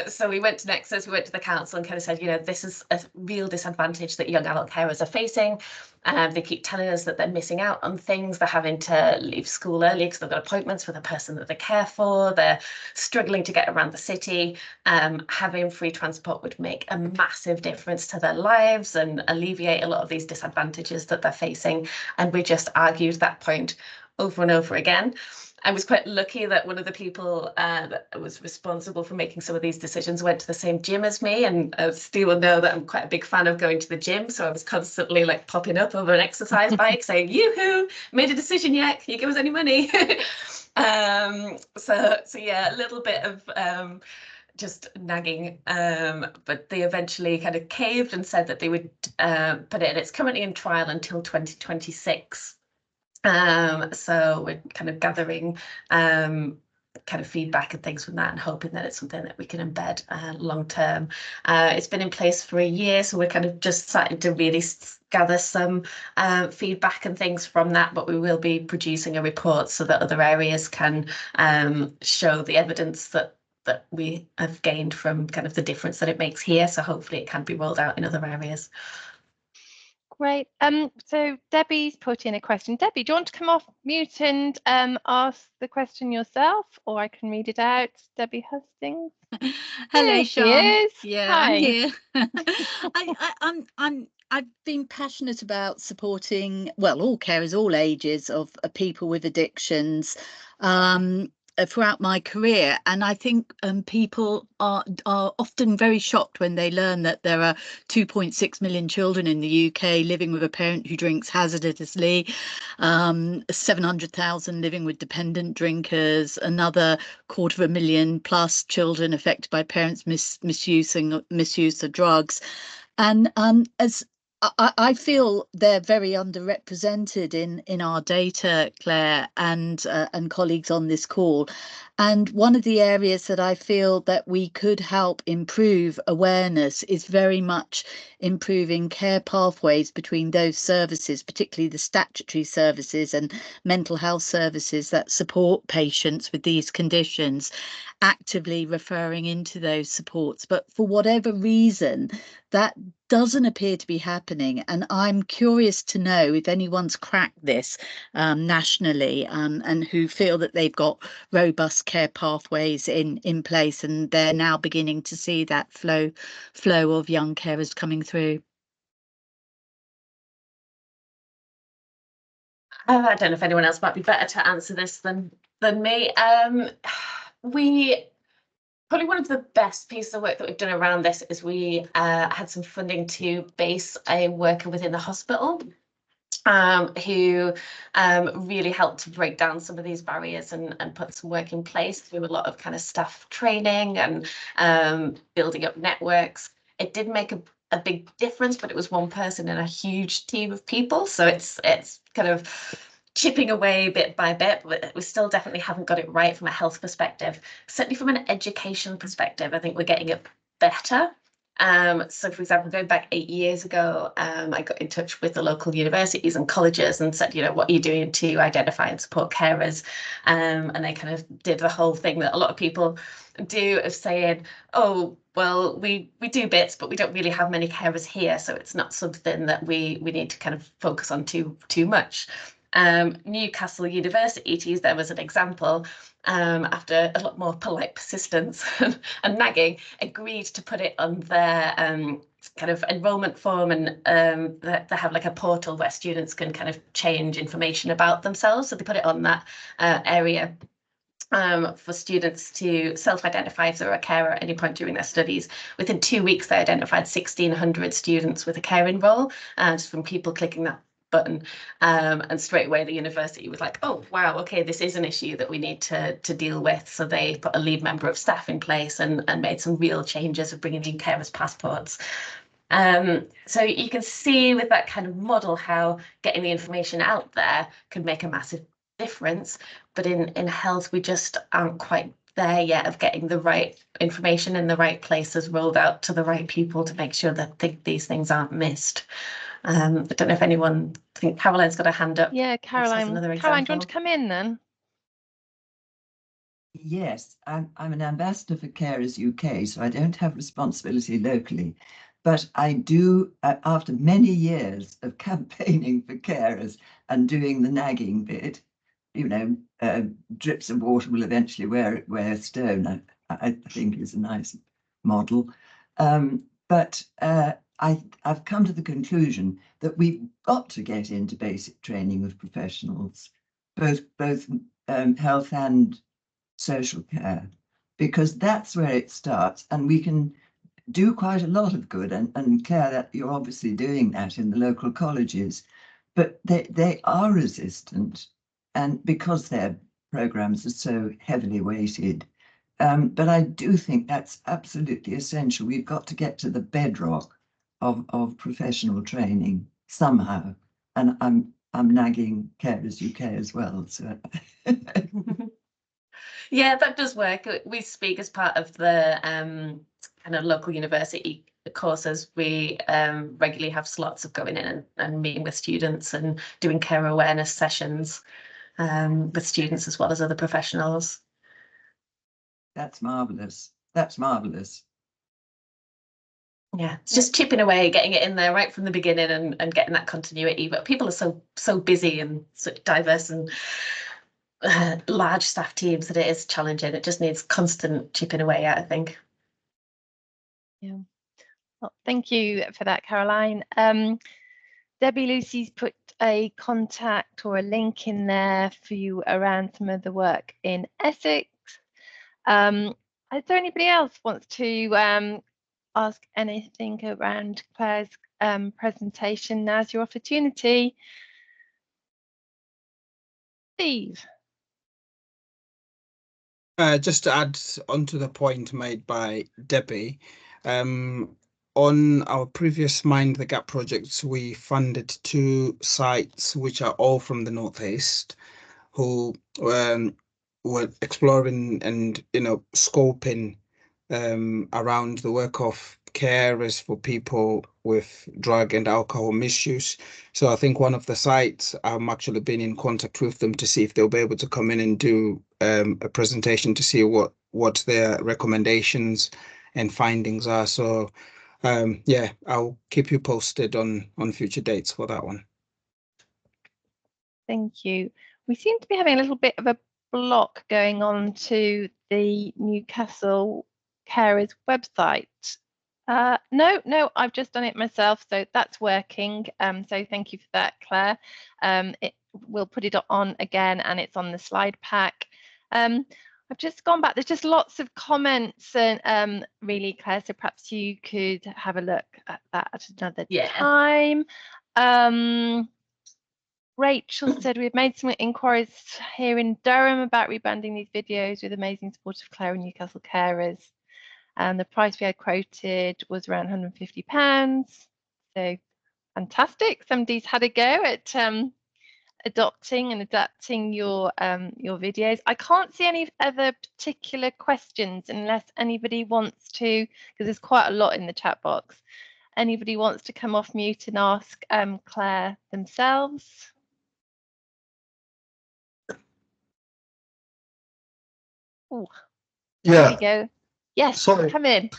So we went to Nexus, we went to the council and kind of said, you know, this is a real disadvantage that young adult carers are facing. They keep telling us that they're missing out on things. They're having to leave school early because they've got appointments with the person that they care for. They're struggling to get around the city. Having free transport would make a massive difference to their lives and alleviate a lot of these disadvantages that they're facing. And we just argued that point over and over again. I was quite lucky that one of the people that was responsible for making some of these decisions went to the same gym as me, and Steve will know that I'm quite a big fan of going to the gym, so I was constantly like popping up over an exercise bike saying, yoo-hoo, made a decision yet, can you give us any money? So yeah, a little bit of just nagging, but they eventually kind of caved and said that they would put it in. It's currently in trial until 2026. So we're kind of gathering kind of feedback and things from that, and hoping that it's something that we can embed long term. It's been in place for a year, so we're kind of just starting to really gather some feedback and things from that, but we will be producing a report so that other areas can show the evidence that we have gained from kind of the difference that it makes here. So hopefully it can be rolled out in other areas. Great. So Debbie's put in a question. Debbie, do you want to come off mute and ask the question yourself, or I can read it out? Debbie Hustings. Hello, Sean. Yeah, I'm here. I've been passionate about supporting, well, all carers, all ages of people with addictions throughout my career, and I think people are often very shocked when they learn that there are 2.6 million children in the UK living with a parent who drinks hazardously, 700,000 living with dependent drinkers, another 250,000 plus children affected by parents' misuse of drugs, and as I feel they're very underrepresented in our data, Claire, and colleagues on this call. And one of the areas that I feel that we could help improve awareness is very much improving care pathways between those services, particularly the statutory services and mental health services that support patients with these conditions, actively referring into those supports. But for whatever reason, that doesn't appear to be happening, and I'm curious to know if anyone's cracked this nationally, and who feel that they've got robust care pathways in place, and they're now beginning to see that flow of young carers coming through. I don't know if anyone else might be better to answer this than me. Probably one of the best pieces of work that we've done around this is we had some funding to base a worker within the hospital who really helped to break down some of these barriers and put some work in place through a lot of kind of staff training and building up networks. It did make a big difference, but it was one person in a huge team of people. So it's kind of chipping away bit by bit, but we still definitely haven't got it right from a health perspective. Certainly from an education perspective, I think we're getting it better. So for example, going back 8 years ago, I got in touch with the local universities and colleges and said, you know, what are you doing to identify and support carers? And they kind of did the whole thing that a lot of people do of saying, oh, well, we do bits, but we don't really have many carers here. So it's not something that we need to kind of focus on too much. Newcastle University, to use them as an example, after a lot more polite persistence and nagging, agreed to put it on their kind of enrolment form, and they have like a portal where students can kind of change information about themselves. So they put it on that area for students to self-identify if they're a carer at any point during their studies. Within 2 weeks, they identified 1,600 students with a caring role, just from people clicking that button, and straight away the university was like, oh wow, okay, this is an issue that we need to deal with. So they put a lead member of staff in place and made some real changes of bringing in carers passports. So you can see with that kind of model how getting the information out there could make a massive difference, but in health we just aren't quite there yet of getting the right information in the right places rolled out to the right people to make sure that these things aren't missed. I don't know if anyone, I think Caroline's got a hand up. Yeah, Caroline. Caroline, do you want to come in then? Yes, I'm an ambassador for Carers UK, so I don't have responsibility locally. But I do, after many years of campaigning for carers and doing the nagging bit, you know, drips of water will eventually wear a stone, I think is a nice model. But I've come to the conclusion that we've got to get into basic training of professionals, both health and social care, because that's where it starts, and we can do quite a lot of good. And Claire, that you're obviously doing that in the local colleges, but they are resistant, and because their programs are so heavily weighted. But I do think that's absolutely essential. We've got to get to the bedrock of professional training somehow, and I'm nagging Carers UK as well. So. Yeah, that does work. We speak as part of the kind of local university courses. We regularly have slots of going in and meeting with students and doing care awareness sessions with students as well as other professionals. That's marvellous. That's marvellous. Yeah, it's just chipping away, getting it in there right from the beginning and getting that continuity. But people are so busy and so diverse and large staff teams that it is challenging. It just needs constant chipping away at, I think. Yeah. Well, thank you for that, Caroline. Debbie Lucy's put a contact or a link in there for you around some of the work in Essex. Is there anybody else wants to ask anything around Claire's presentation? Now's your opportunity. Steve. Just to add onto the point made by Debbie, on our previous Mind the Gap projects, we funded 2 sites which are all from the Northeast, who were exploring and scoping around the work of carers for people with drug and alcohol misuse. So I think one of the sites, I'm actually been in contact with them to see if they'll be able to come in and do a presentation to see what their recommendations and findings are. So yeah, I'll keep you posted on future dates for that one. Thank you. We seem to be having a little bit of a block going on to the Newcastle Carers website. No, I've just done it myself, so that's working. So thank you for that, Claire. We'll put it on again, and it's on the slide pack. I I've just gone back. There's just lots of comments, and really, Claire. So perhaps you could have a look at that at another time. Rachel said we've made some inquiries here in Durham about rebranding these videos with amazing support of Claire and Newcastle Carers. And the price we had quoted was around £150. So fantastic. Somebody's had a go at adopting and adapting your videos. I can't see any other particular questions unless anybody wants to, because there's quite a lot in the chat box. Anybody wants to come off mute and ask Claire themselves? Oh, yeah. There we go. Yes, sorry. Come in.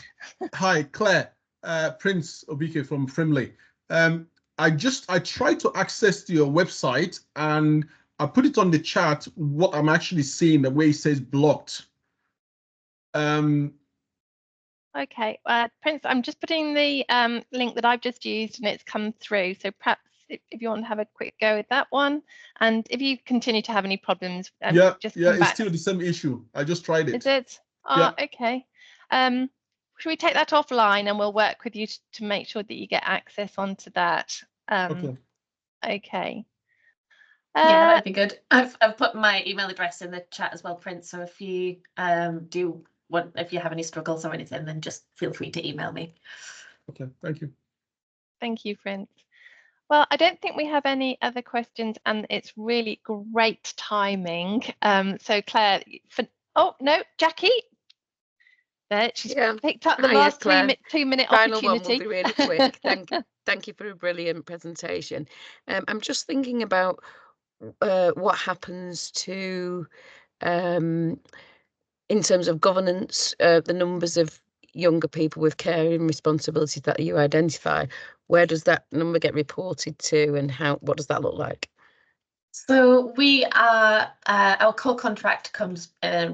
Hi, Claire. Prince Obike from Frimley. I tried to access your website and I put it on the chat. What I'm actually seeing, the way it says blocked. Okay, Prince, I'm just putting the link that I've just used and it's come through. So perhaps if you want to have a quick go at that one, and if you continue to have any problems, just come back. It's still the same issue. I just tried it. Is it? Oh, okay. Should we take that offline and we'll work with you to make sure that you get access onto that? Okay. Yeah, that'd be good. I've put my email address in the chat as well, Prince. So if you if you have any struggles or anything, then just feel free to email me. Okay, thank you. Thank you, Prince. Well, I don't think we have any other questions, and it's really great timing. So Claire, oh no, Jackie. There, she's picked up the last 2-minute Final opportunity. one will be really quick. Thank you for a brilliant presentation. I'm just thinking about what happens to, in terms of governance, the numbers of younger people with caring responsibilities that you identify. Where does that number get reported to, and what does that look like? So we are, our core contract comes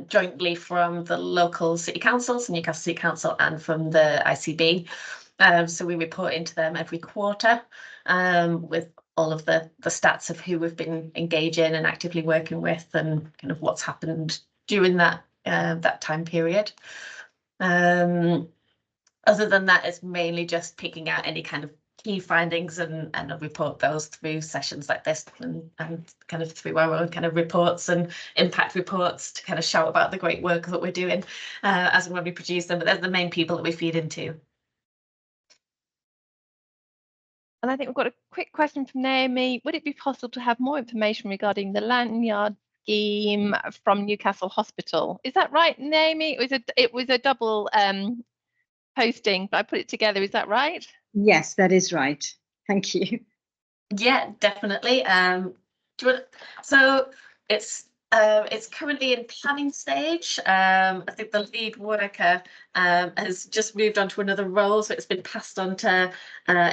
jointly from the local city councils, Newcastle City Council, and from the ICB. So we report into them every quarter with all of the stats of who we've been engaging and actively working with, and kind of what's happened during that that time period. Other than that, it's mainly just picking out any kind of key findings and report those through sessions like this, and kind of through our own kind of reports and impact reports to kind of shout about the great work that we're doing as and when we produce them. But they're the main people that we feed into. And I think we've got a quick question from Naomi. Would it be possible to have more information regarding the lanyard scheme from Newcastle Hospital? Is that right, Naomi? It was a double posting, but I put it together. Is that right? Yes, that is right. Thank you. Yeah, definitely. So it's currently in planning stage. I think the lead worker has just moved on to another role, so it's been passed on to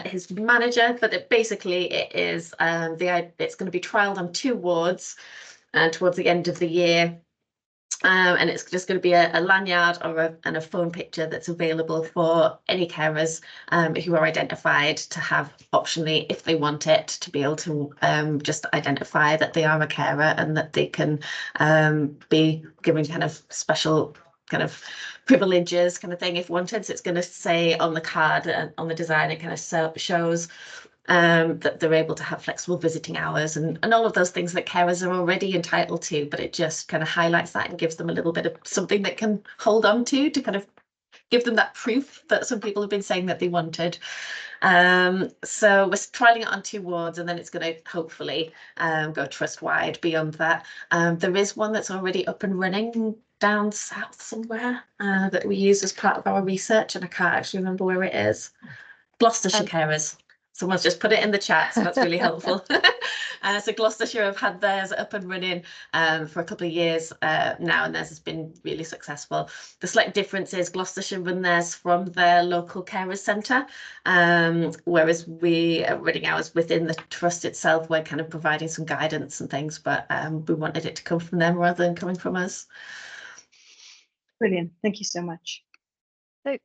his manager. But it is it's going to be trialled on 2 wards towards the end of the year. And it's just going to be a lanyard and a phone picture that's available for any carers who are identified to have optionally, if they want it, to be able to just identify that they are a carer and that they can be given kind of special kind of privileges kind of thing if wanted. So it's going to say on the card and on the design, it kind of shows that they're able to have flexible visiting hours and all of those things that carers are already entitled to, but it just kind of highlights that and gives them a little bit of something that can hold on to kind of give them that proof that some people have been saying that they wanted. So we're trialing it on 2 wards, and then it's going to hopefully go trust-wide beyond that. There is one that's already up and running down south somewhere that we use as part of our research, and I can't actually remember where it is. Gloucestershire Carers. Someone's just put it in the chat, so that's really helpful. So Gloucestershire have had theirs up and running for a couple of years now, and theirs has been really successful. The slight difference is Gloucestershire run theirs from their local carers centre, whereas we are running ours within the trust itself. We're kind of providing some guidance and things, but we wanted it to come from them rather than coming from us. Brilliant. Thank you so much. So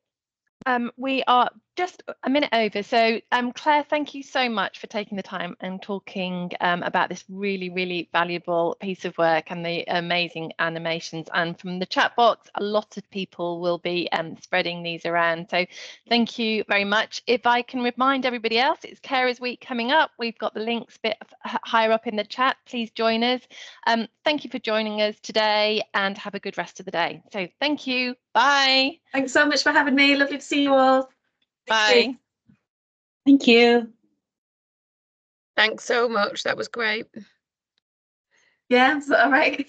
we are just a minute over. So Claire, thank you so much for taking the time and talking about this really, really valuable piece of work and the amazing animations. And from the chat box, a lot of people will be spreading these around. So thank you very much. If I can remind everybody else, it's Carers Week coming up. We've got the links a bit higher up in the chat. Please join us. Thank you for joining us today and have a good rest of the day. So thank you. Bye. Thanks so much for having me. Lovely to see you all. Bye. Thank you. Thanks so much. That was great. Yeah, is that all right?